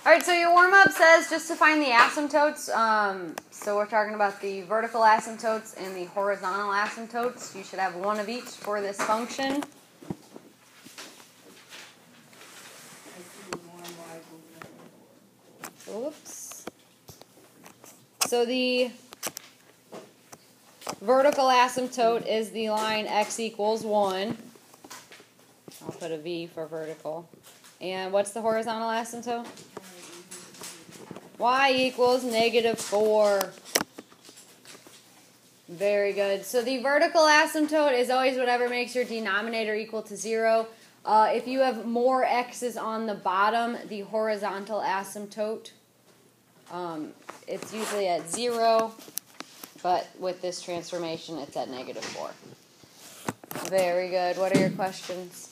Alright, so your warm-up says just to find the asymptotes. So we're talking about the vertical asymptotes and the horizontal asymptotes. You should have one of each for this function. Oops. So the vertical asymptote is the line x equals 1. I'll put a V for vertical. And what's the horizontal asymptote? Y equals -4. Very good. So the vertical asymptote is always whatever makes your denominator equal to 0. If you have more x's on the bottom, the horizontal asymptote, it's usually at 0, but with this transformation, it's at -4. Very good. What are your questions?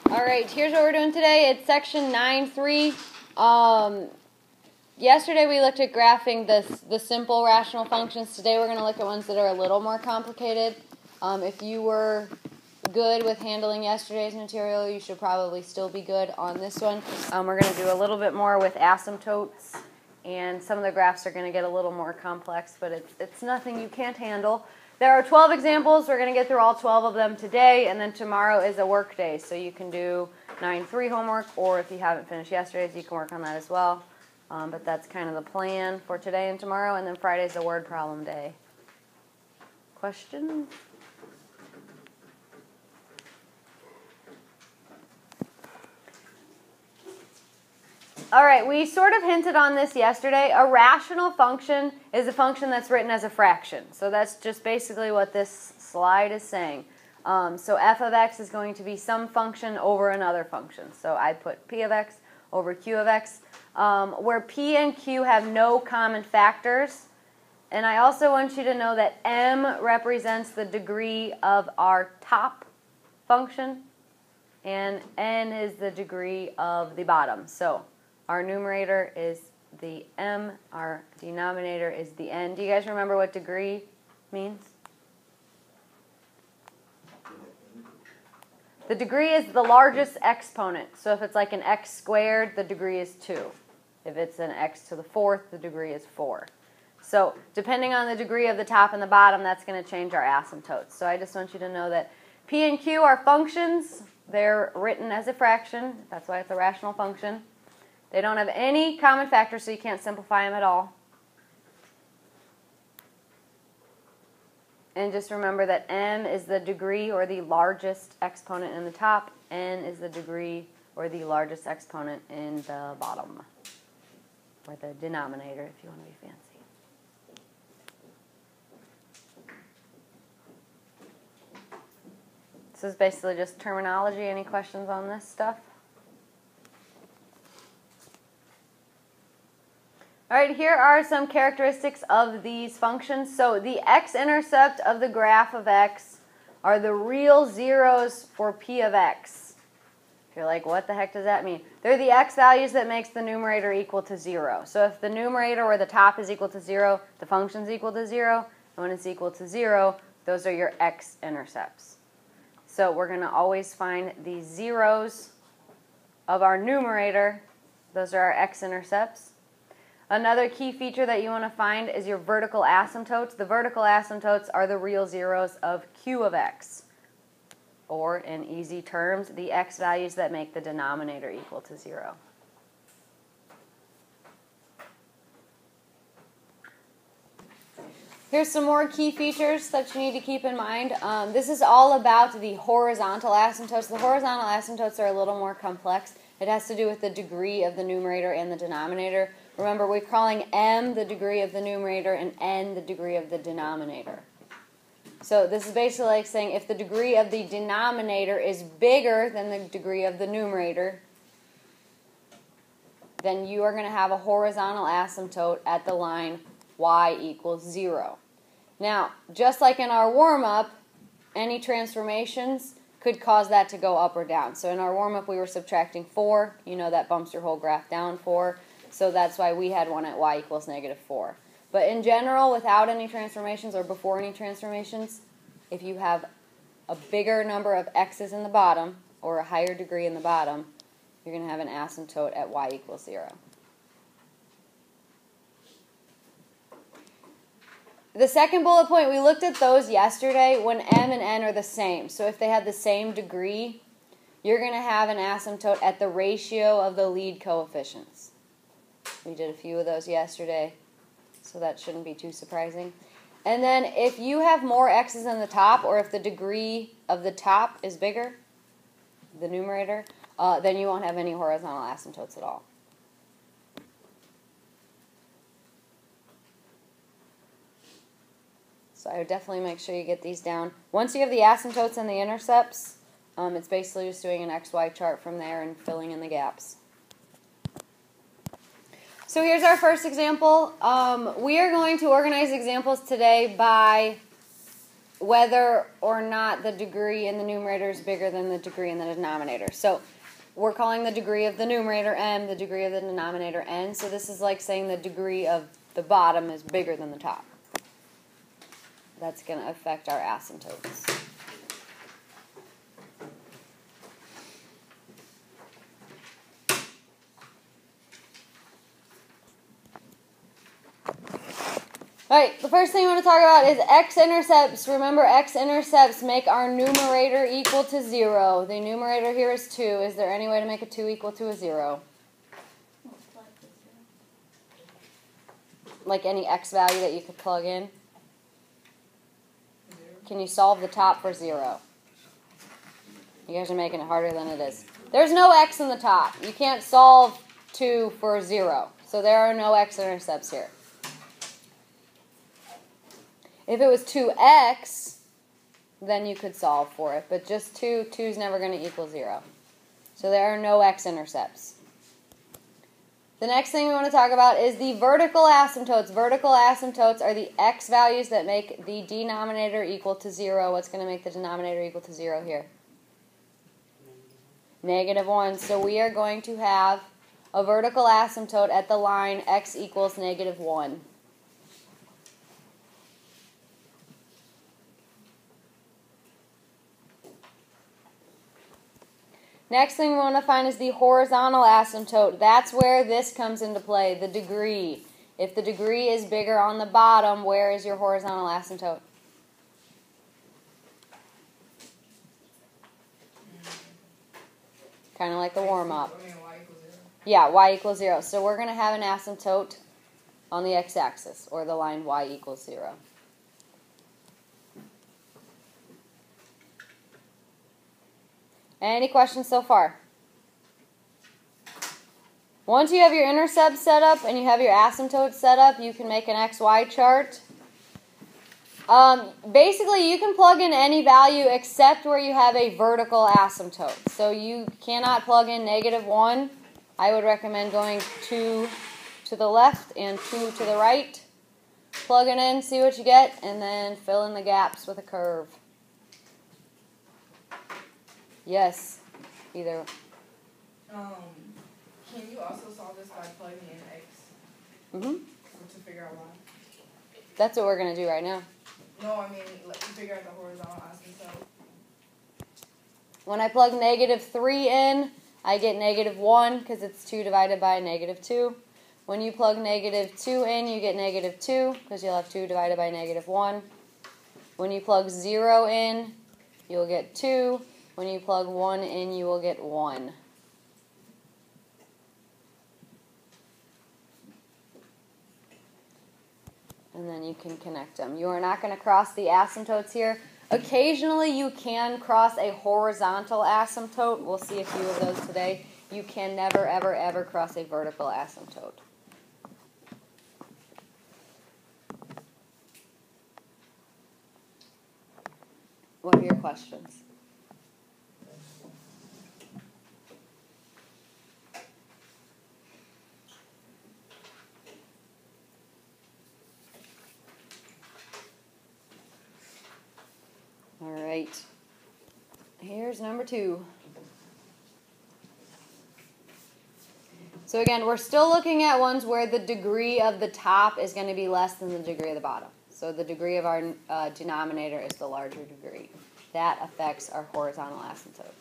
Alright, here's what we're doing today. It's section 9.3. Yesterday we looked at graphing the simple rational functions. Today we're going to look at ones that are a little more complicated. If you were good with handling yesterday's material, you should probably still be good on this one. We're going to do a little bit more with asymptotes, and some of the graphs are going to get a little more complex, but it's nothing you can't handle. There are 12 examples. We're going to get through all 12 of them today, and then tomorrow is a work day, so you can do 9.3 homework, or if you haven't finished yesterday's, you can work on that as well. But that's kind of the plan for today and tomorrow, and then Friday's a word problem day. Questions? All right, we sort of hinted on this yesterday. A rational function is a function that's written as a fraction. So that's just basically what this slide is saying. So f of x is going to be some function over another function. So I put p of x over q of x, where p and q have no common factors. And I also want you to know that m represents the degree of our top function, and n is the degree of the bottom. So our numerator is the m, our denominator is the n. Do you guys remember what degree means? The degree is the largest exponent. So if it's like an x squared, the degree is 2. If it's an x to the 4th, the degree is 4. So depending on the degree of the top and the bottom, that's going to change our asymptotes. So I just want you to know that p and q are functions. They're written as a fraction. That's why it's a rational function. They don't have any common factors, so you can't simplify them at all. And just remember that m is the degree or the largest exponent in the top. N is the degree or the largest exponent in the bottom, or the denominator if you want to be fancy. This is basically just terminology. Any questions on this stuff? All right, here are some characteristics of these functions. So the x-intercept of the graph of x are the real zeros for p of x. If you're like, what the heck does that mean? They're the x values that makes the numerator equal to 0. So if the numerator or the top is equal to 0, the function's equal to 0. And when it's equal to 0, those are your x-intercepts. So we're going to always find the zeros of our numerator. Those are our x-intercepts. Another key feature that you want to find is your vertical asymptotes. The vertical asymptotes are the real zeros of q of x, or in easy terms, the x values that make the denominator equal to 0. Here's some more key features that you need to keep in mind. This is all about the horizontal asymptotes. The horizontal asymptotes are a little more complex. It has to do with the degree of the numerator and the denominator. Remember, we're calling m the degree of the numerator and n the degree of the denominator. So this is basically like saying if the degree of the denominator is bigger than the degree of the numerator, then you are going to have a horizontal asymptote at the line y equals 0. Now, just like in our warm-up, any transformations could cause that to go up or down. So in our warm-up, we were subtracting 4. You know that bumps your whole graph down 4. So that's why we had one at y equals -4. But in general, without any transformations or before any transformations, if you have a bigger number of x's in the bottom, or a higher degree in the bottom, you're going to have an asymptote at y equals 0. The second bullet point, we looked at those yesterday when m and n are the same. So if they have the same degree, you're going to have an asymptote at the ratio of the lead coefficients. We did a few of those yesterday, so that shouldn't be too surprising. And then if you have more x's in the top, or if the degree of the top is bigger, the numerator, then you won't have any horizontal asymptotes at all. So I would definitely make sure you get these down. Once you have the asymptotes and the intercepts, it's basically just doing an XY chart from there and filling in the gaps. So here's our first example. We are going to organize examples today by whether or not the degree in the numerator is bigger than the degree in the denominator. So we're calling the degree of the numerator m, the degree of the denominator n. So this is like saying the degree of the bottom is bigger than the top. That's going to affect our asymptotes. Alright, the first thing we want to talk about is x-intercepts. Remember, x-intercepts make our numerator equal to 0. The numerator here is 2. Is there any way to make a 2 equal to a 0? Like any x value that you could plug in? Can you solve the top for 0? You guys are making it harder than it is. There's no x in the top. You can't solve 2 for 0. So there are no x-intercepts here. If it was 2x, then you could solve for it. But just 2, 2 is never going to equal 0. So there are no x-intercepts. The next thing we want to talk about is the vertical asymptotes. Vertical asymptotes are the x values that make the denominator equal to 0. What's going to make the denominator equal to 0 here? -1. So we are going to have a vertical asymptote at the line x equals -1. Next thing we want to find is the horizontal asymptote. That's where this comes into play, the degree. If the degree is bigger on the bottom, where is your horizontal asymptote? Kind of like the warm-up. Y equals 0. Yeah, y equals 0. So we're going to have an asymptote on the x-axis, or the line y equals 0. Any questions so far? Once you have your intercepts set up and you have your asymptotes set up, you can make an XY chart. Basically, you can plug in any value except where you have a vertical asymptote. So you cannot plug in -1. I would recommend going 2 to the left and 2 to the right. Plug it in, see what you get, and then fill in the gaps with a curve. Yes, either. Can you also solve this by plugging in x? To figure out y? That's what we're going to do right now. No, I mean, to figure out the horizontal asymptote. When I plug -3 in, I get -1 because it's 2 divided by -2. When you plug -2 in, you get -2 because you'll have 2 divided by -1. When you plug 0 in, you'll get 2. When you plug 1 in, you will get 1. And then you can connect them. You are not going to cross the asymptotes here. Occasionally, you can cross a horizontal asymptote. We'll see a few of those today. You can never, ever, ever cross a vertical asymptote. What are your questions? All right. Here's number 2. So again, we're still looking at ones where the degree of the top is going to be less than the degree of the bottom. So the degree of our denominator is the larger degree. That affects our horizontal asymptote.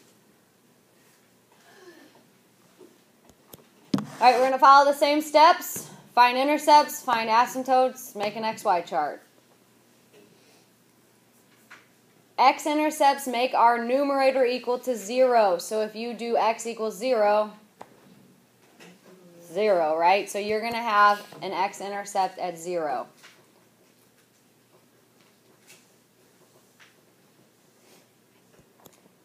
All right, we're going to follow the same steps. Find intercepts, find asymptotes, make an XY chart. X-intercepts make our numerator equal to 0. So if you do x equals 0, 0, right? So you're going to have an x-intercept at 0.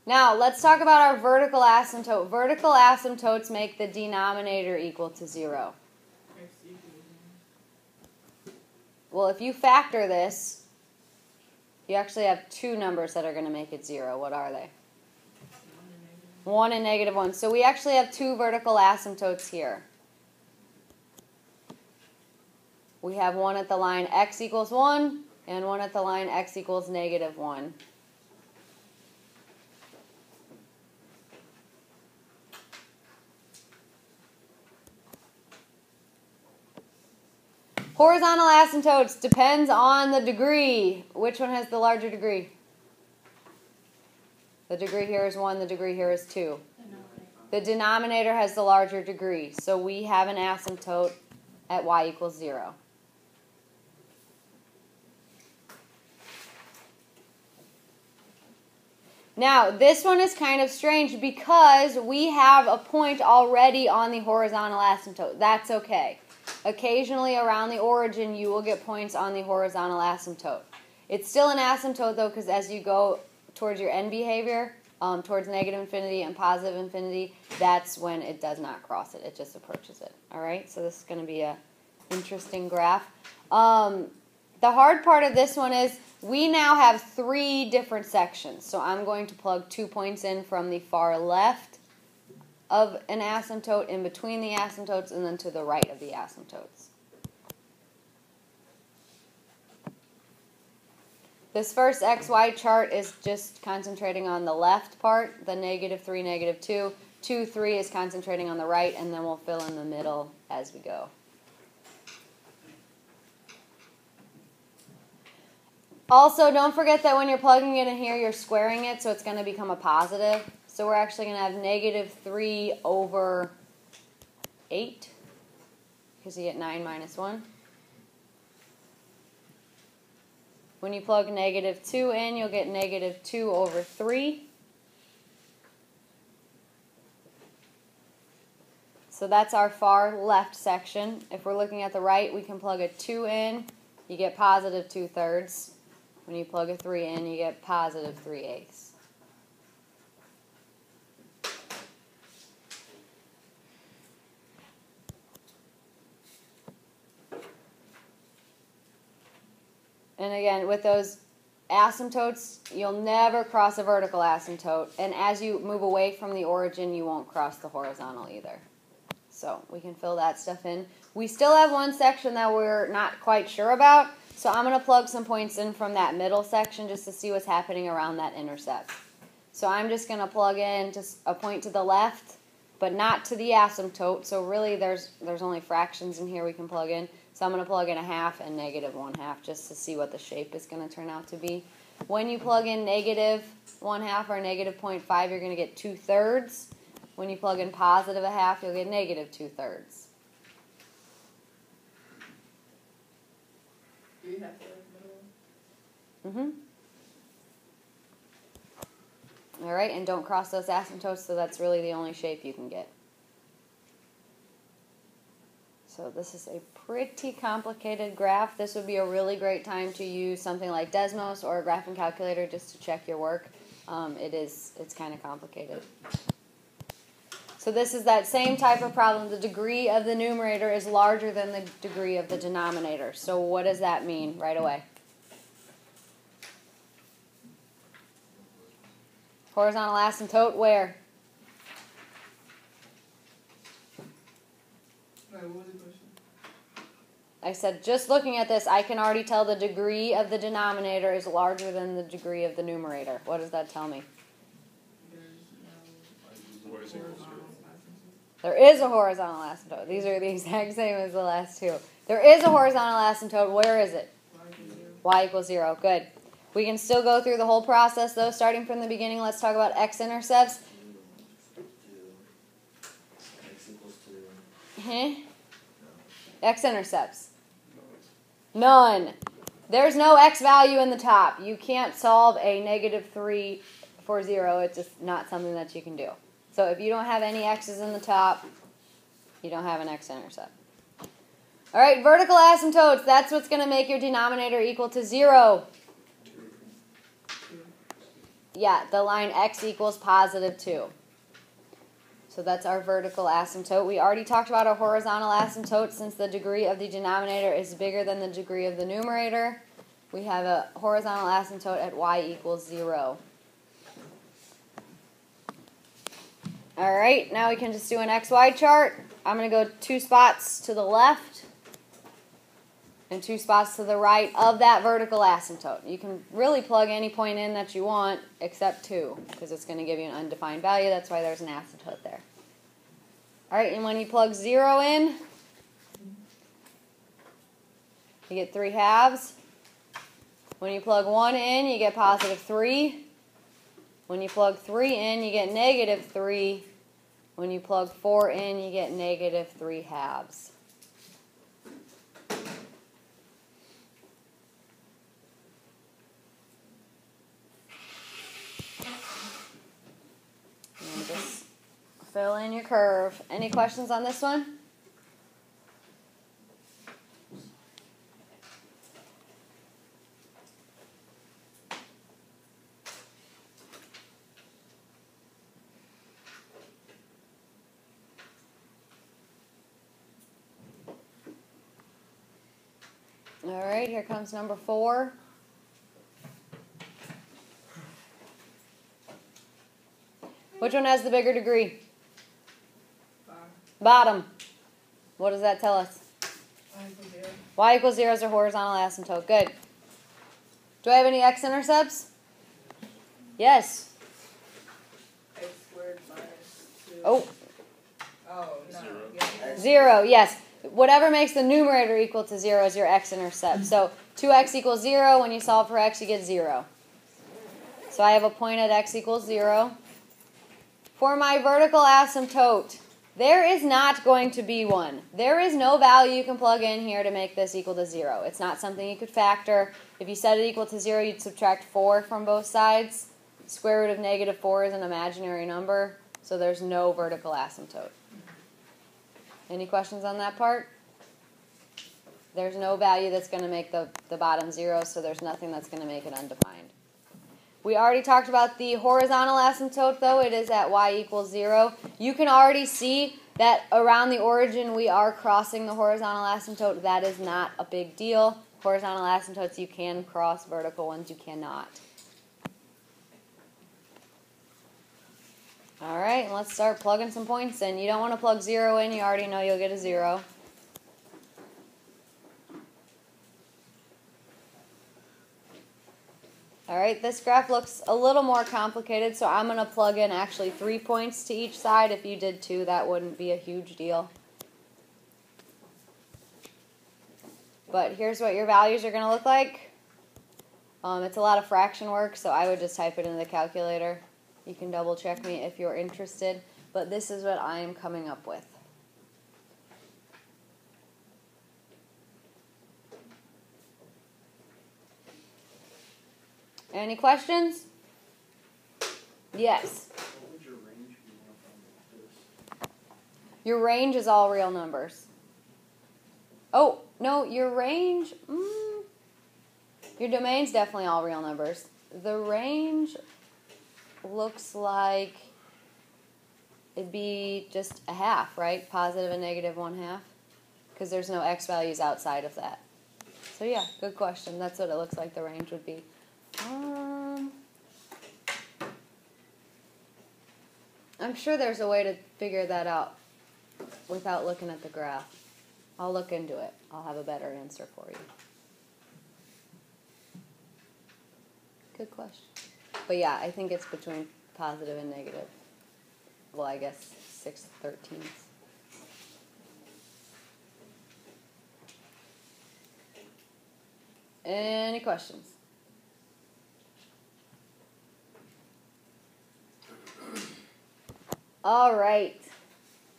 Now, let's talk about our vertical asymptote. Vertical asymptotes make the denominator equal to 0. Well, if you factor this, you actually have two numbers that are going to make it 0. What are they? 1 and negative 1. So we actually have two vertical asymptotes here. We have one at the line x equals 1 and one at the line x equals negative 1. Horizontal asymptotes depends on the degree. Which one has the larger degree? The degree here is 1, the degree here is 2. The denominator has the larger degree. So we have an asymptote at y equals 0. Now, this one is kind of strange because we have a point already on the horizontal asymptote. That's okay. Occasionally around the origin, you will get points on the horizontal asymptote. It's still an asymptote, though, because as you go towards your end behavior, towards negative infinity and positive infinity, that's when it does not cross it. It just approaches it. All right? So this is going to be an interesting graph. The hard part of this one is we now have 3 different sections. So I'm going to plug 2 points in from the far left of an asymptote, in between the asymptotes, and then to the right of the asymptotes. This first XY chart is just concentrating on the left part, the negative 3, negative 2. 2, 3 is concentrating on the right, and then we'll fill in the middle as we go. Also, don't forget that when you're plugging it in here, you're squaring it, so it's going to become a positive. So we're actually going to have negative 3 over 8, because you get 9 minus 1. When you plug negative 2 in, you'll get negative 2 over 3. So that's our far left section. If we're looking at the right, we can plug a 2 in, you get positive 2/3. When you plug a 3 in, you get positive 3/8. And again, with those asymptotes, you'll never cross a vertical asymptote. And as you move away from the origin, you won't cross the horizontal either. So we can fill that stuff in. We still have one section that we're not quite sure about. So I'm going to plug some points in from that middle section just to see what's happening around that intercept. So I'm just going to plug in just a point to the left, but not to the asymptote. So really there's only fractions in here we can plug in. So I'm going to plug in a half and negative 1/2 just to see what the shape is going to turn out to be. When you plug in negative 1/2 or negative 0.5, you're going to get 2/3. When you plug in positive 1/2, you'll get negative 2/3. Do you have to like middle? All right, and don't cross those asymptotes, so that's really the only shape you can get. So this is a pretty complicated graph. This would be a really great time to use something like Desmos or a graphing calculator just to check your work. It's kind of complicated. So this is that same type of problem. The degree of the numerator is larger than the degree of the denominator. So what does that mean right away? Horizontal asymptote where? Wait, what was the question? I said, just looking at this, I can already tell the degree of the denominator is larger than the degree of the numerator. What does that tell me? There is a horizontal asymptote. These are the exact same as the last two. There is a horizontal asymptote. Where is it? Y equals 0. Good. We can still go through the whole process, though. Starting from the beginning, let's talk about x-intercepts. X-intercepts? None. There's no x value in the top. You can't solve a -3 for 0. It's just not something that you can do. So if you don't have any x's in the top, you don't have an x-intercept. All right, vertical asymptotes. That's what's going to make your denominator equal to 0. Yeah, the line x equals +2. So that's our vertical asymptote. We already talked about a horizontal asymptote since the degree of the denominator is bigger than the degree of the numerator. We have a horizontal asymptote at y equals 0. All right, now we can just do an xy chart. I'm going to go 2 spots to the left and 2 spots to the right of that vertical asymptote. You can really plug any point in that you want except 2 because it's going to give you an undefined value. That's why there's an asymptote there. All right, and when you plug 0 in, you get 3 halves. When you plug 1 in, you get +3. When you plug 3 in, you get -3. When you plug 4 in, you get -3 halves. And just fill in your curve. Any questions on this one? All right, here comes number 4. Which one has the bigger degree? Bottom. What does that tell us? Y equals 0 is our horizontal asymptote. Good. Do I have any x-intercepts? Yes. X squared minus 2. Oh. Oh, no. Yeah. 0, yes. Whatever makes the numerator equal to 0 is your x-intercept. So 2x equals 0. When you solve for x, you get 0. So I have a point at x equals 0. For my vertical asymptote, there is not going to be one. There is no value you can plug in here to make this equal to 0. It's not something you could factor. If you set it equal to 0, you'd subtract 4 from both sides. Square root of -4 is an imaginary number, so there's no vertical asymptote. Any questions on that part? There's no value that's going to make the bottom 0, so there's nothing that's going to make it undefined. We already talked about the horizontal asymptote, though. It is at y equals 0. You can already see that around the origin we are crossing the horizontal asymptote. That is not a big deal. Horizontal asymptotes you can cross, vertical ones you cannot. All right, and let's start plugging some points in. You don't want to plug 0 in. You already know you'll get a 0. All right, this graph looks a little more complicated, so I'm going to plug in actually 3 points to each side. If you did 2, that wouldn't be a huge deal. But here's what your values are going to look like. It's a lot of fraction work, so I would just type it in the calculator. You can double check me if you're interested, but this is what I am coming up with. Any questions? Yes. What would your range be on this? Your range is all real numbers. Oh, no, your range, your domain's definitely all real numbers. The range looks like it'd be just a half, right? Positive and negative 1/2, because there's no x values outside of that. So yeah, good question. That's what it looks like the range would be. I'm sure there's a way to figure that out without looking at the graph. I'll look into it. I'll have a better answer for you. Good question. But yeah, I think it's between positive and negative. Well, I guess 6/13. Any questions? All right.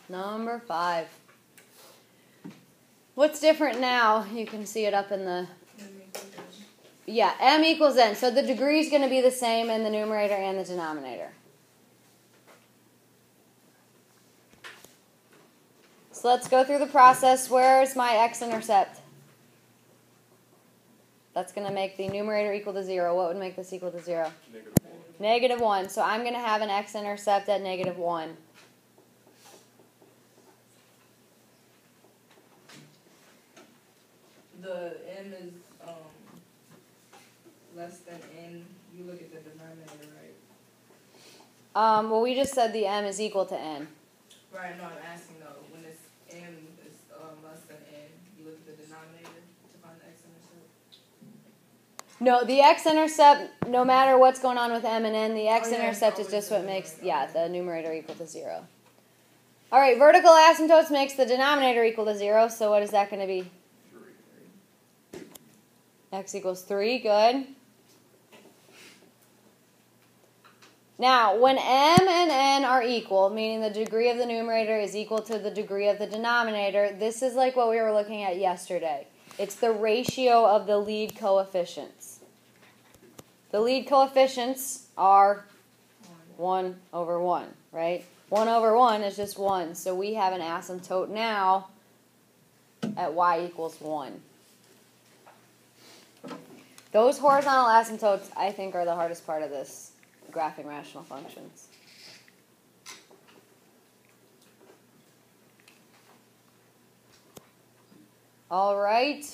Number 5. What's different now? You can see it up in the... M equals N. Yeah, m equals n. So the degree is going to be the same in the numerator and the denominator. So let's go through the process. Where's my x-intercept? That's going to make the numerator equal to 0. What would make this equal to 0? -1. -1. So I'm going to have an x-intercept at -1. The M is less than N. You look at the denominator, right? Well, we just said the m is equal to n. Right, no, I'm asking though, when it's M is less than N, you look at the denominator to find the x-intercept? No, the x-intercept, no matter what's going on with m and n, the x-intercept is just what makes, the numerator equal to 0. All right, vertical asymptotes makes the denominator equal to 0, so what is that going to be? 3. X equals 3, good. Now, when m and n are equal, meaning the degree of the numerator is equal to the degree of the denominator, this is like what we were looking at yesterday. It's the ratio of the lead coefficients. The lead coefficients are 1 over 1, right? 1 over 1 is just 1, so we have an asymptote now at y equals 1. Those horizontal asymptotes, I think, are the hardest part of this, graphing rational functions. All right.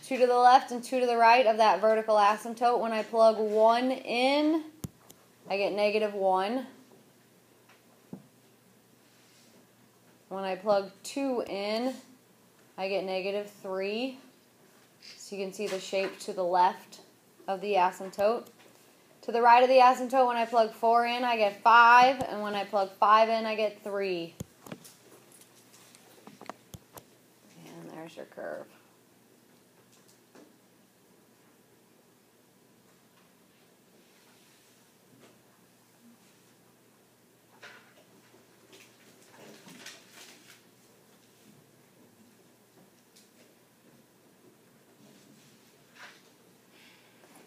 2 to the left and 2 to the right of that vertical asymptote. When I plug 1 in, I get -1. When I plug 2 in, I get -3. So you can see the shape to the left of the asymptote. To the right of the asymptote, when I plug 4 in, I get 5. And when I plug 5 in, I get 3. And there's your curve.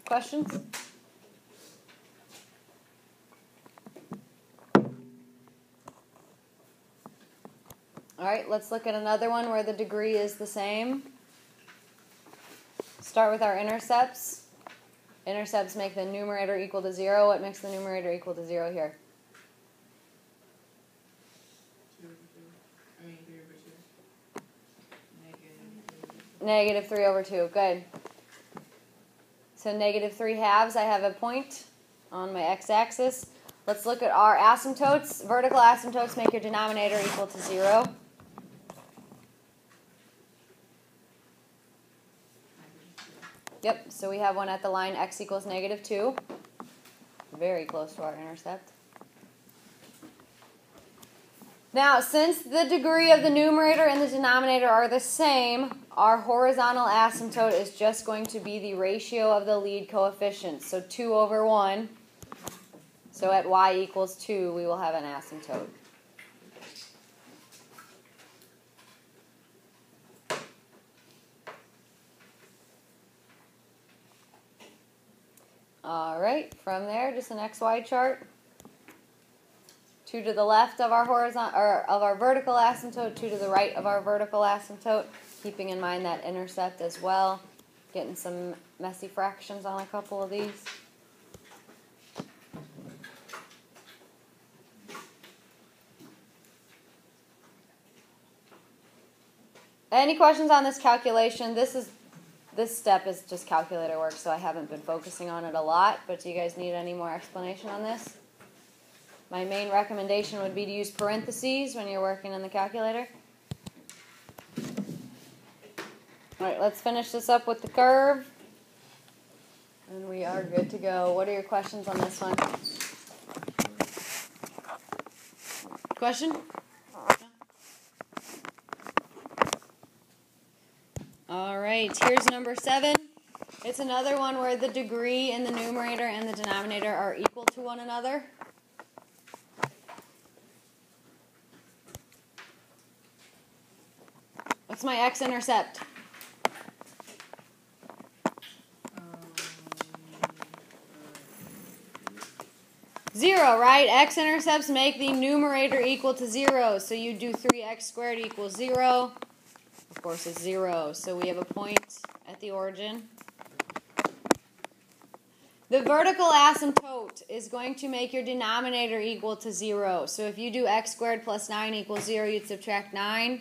Questions? All right, let's look at another one where the degree is the same. Start with our intercepts. Intercepts make the numerator equal to 0. What makes the numerator equal to 0 here? 2 over 2. I mean, 3 over 2. -3 over 2. Good. So -3 halves, I have a point on my x-axis. Let's look at our asymptotes. Vertical asymptotes make your denominator equal to 0. Yep, so we have one at the line x equals -2. Very close to our intercept. Now, since the degree of the numerator and the denominator are the same, our horizontal asymptote is just going to be the ratio of the lead coefficients. So 2 over 1. So at y equals 2, we will have an asymptote. All right, from there, just an XY chart. 2 to the left of our horizontal or of our vertical asymptote, 2 to the right of our vertical asymptote, keeping in mind that intercept as well. Getting some messy fractions on a couple of these. Any questions on this calculation? This step is just calculator work, so I haven't been focusing on it a lot, but do you guys need any more explanation on this? My main recommendation would be to use parentheses when you're working in the calculator. All right, let's finish this up with the curve. And we are good to go. What are your questions on this one? Question? All right, here's number 7. It's another one where the degree in the numerator and the denominator are equal to one another. What's my x-intercept? 0, right? X-intercepts make the numerator equal to 0. So you do 3x squared equals 0. Of course, it's 0. So we have a point at the origin. The vertical asymptote is going to make your denominator equal to 0. So if you do x squared plus 9 equals 0, you'd subtract 9.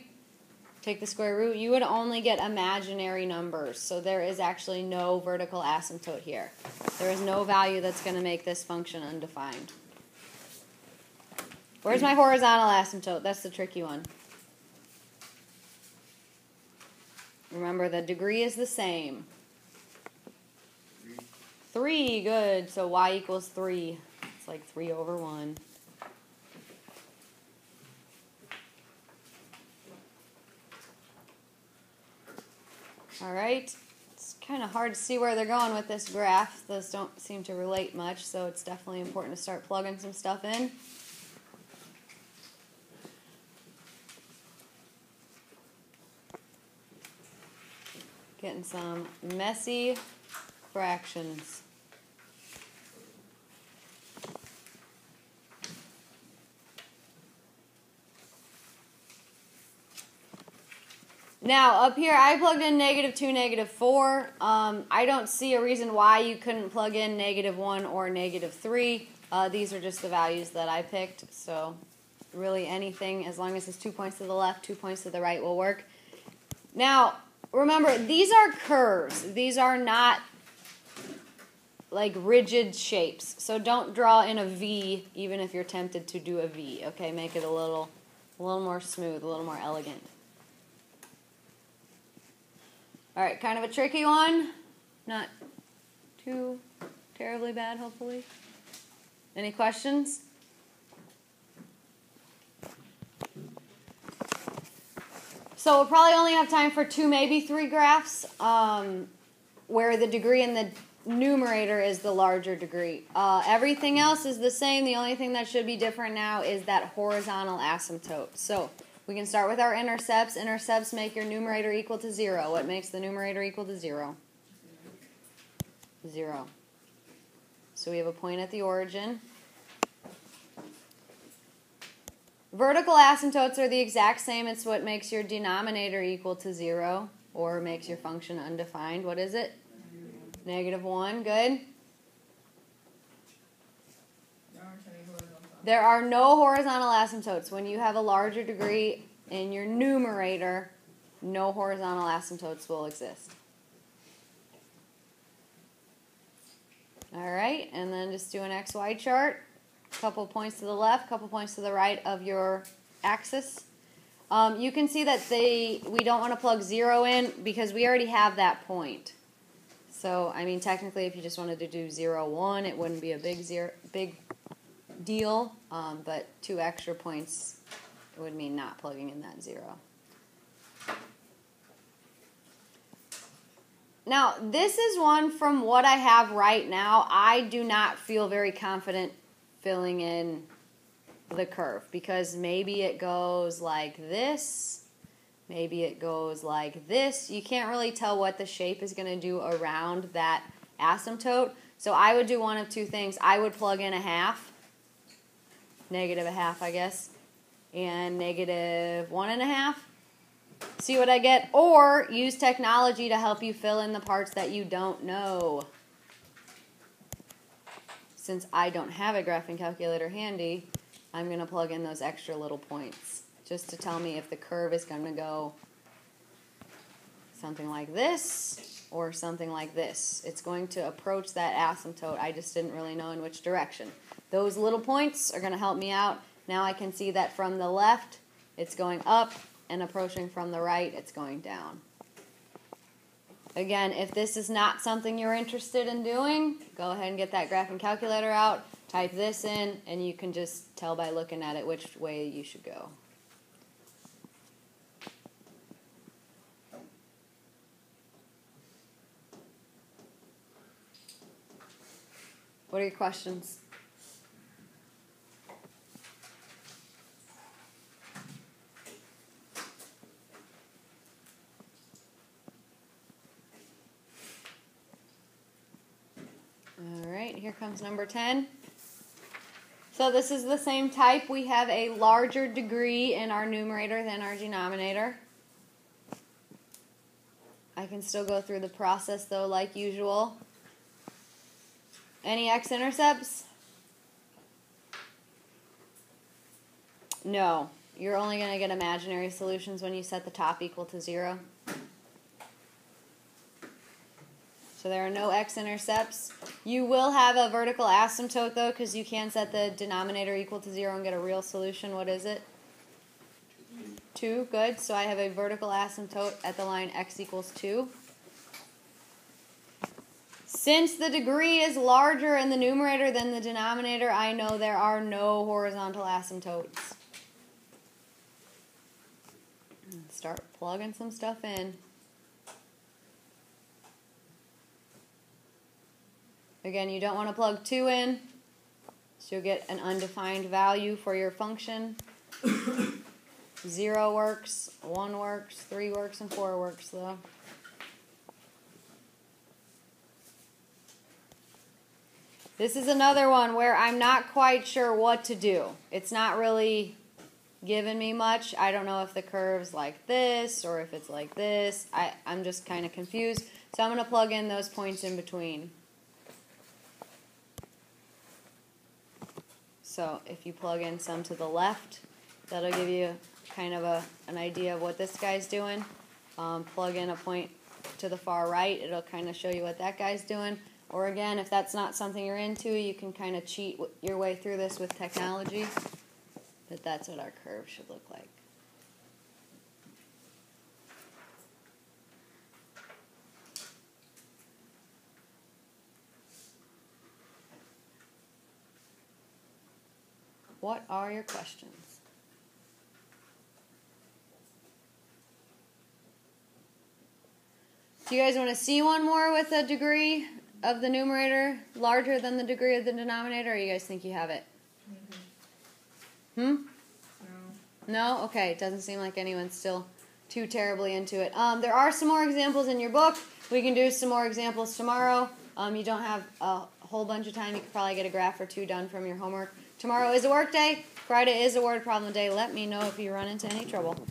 Take the square root. You would only get imaginary numbers. So there is actually no vertical asymptote here. There is no value that's going to make this function undefined. Where's my horizontal asymptote? That's the tricky one. Remember, the degree is the same. 3, good. So y equals 3. It's like 3 over 1. All right. It's kind of hard to see where they're going with this graph. Those don't seem to relate much, so it's definitely important to start plugging some stuff in. Getting some messy fractions. Now, up here, I plugged in -2, -4. I don't see a reason why you couldn't plug in -1 or -3. These are just the values that I picked. So, really anything, as long as it's 2 points to the left, 2 points to the right will work. Now, remember, these are curves. These are not like rigid shapes. So don't draw in a V, even if you're tempted to do a V. Okay, make it a little more smooth, a little more elegant. All right, kind of a tricky one. Not too terribly bad, hopefully. Any questions? So we'll probably only have time for 2, maybe 3 graphs where the degree in the numerator is the larger degree. Everything else is the same. The only thing that should be different now is that horizontal asymptote. So we can start with our intercepts. Intercepts make your numerator equal to 0. What makes the numerator equal to 0? 0. So we have a point at the origin. Vertical asymptotes are the exact same. It's what makes your denominator equal to 0 or makes your function undefined. What is it? -1. Good. There are no horizontal asymptotes. When you have a larger degree in your numerator, no horizontal asymptotes will exist. All right, and then just do an XY chart. Couple points to the left, couple points to the right of your axis. You can see that we don't want to plug 0 in because we already have that point. So, I mean, technically, if you just wanted to do 0, 1, it wouldn't be a big deal, but 2 extra points would mean not plugging in that 0. Now, this is one from what I have right now. I do not feel very confident filling in the curve because maybe it goes like this. Maybe it goes like this. You can't really tell what the shape is going to do around that asymptote. So I would do one of 2 things. I would plug in a half, -1/2, I guess, and -1/2. See what I get? Or use technology to help you fill in the parts that you don't know. Since I don't have a graphing calculator handy, I'm going to plug in those extra little points just to tell me if the curve is going to go something like this or something like this. It's going to approach that asymptote. I just didn't really know in which direction. Those little points are going to help me out. Now I can see that from the left, it's going up, and approaching from the right, it's going down. Again, if this is not something you're interested in doing, go ahead and get that graphing calculator out, type this in, and you can just tell by looking at it which way you should go. What are your questions? right, here comes number 10. So this is the same type. We have a larger degree in our numerator than our denominator. I can still go through the process, though, like usual. Any x-intercepts? No. You're only going to get imaginary solutions when you set the top equal to 0. So there are no x-intercepts. You will have a vertical asymptote, though, because you can set the denominator equal to 0 and get a real solution. What is it? 2. Good. So I have a vertical asymptote at the line x equals 2. Since the degree is larger in the numerator than the denominator, I know there are no horizontal asymptotes. Start plugging some stuff in. Again, you don't want to plug 2 in, so you'll get an undefined value for your function. 0 works, 1 works, 3 works, and 4 works, though. This is another one where I'm not quite sure what to do. It's not really giving me much. I don't know if the curve's like this or if it's like this. I'm just kind of confused. So I'm going to plug in those points in between. So if you plug in some to the left, that'll give you kind of an idea of what this guy's doing. Plug in a point to the far right, it'll kind of show you what that guy's doing. Or again, if that's not something you're into, you can kind of cheat your way through this with technology. But that's what our curve should look like. What are your questions? Do you guys want to see one more with a degree of the numerator larger than the degree of the denominator, or you guys think you have it? No. No? Okay, it doesn't seem like anyone's still too terribly into it. There are some more examples in your book. We can do some more examples tomorrow. You don't have a whole bunch of time. You could probably get a graph or two done from your homework. Tomorrow is a work day. Friday is a word problem day. Let me know if you run into any trouble.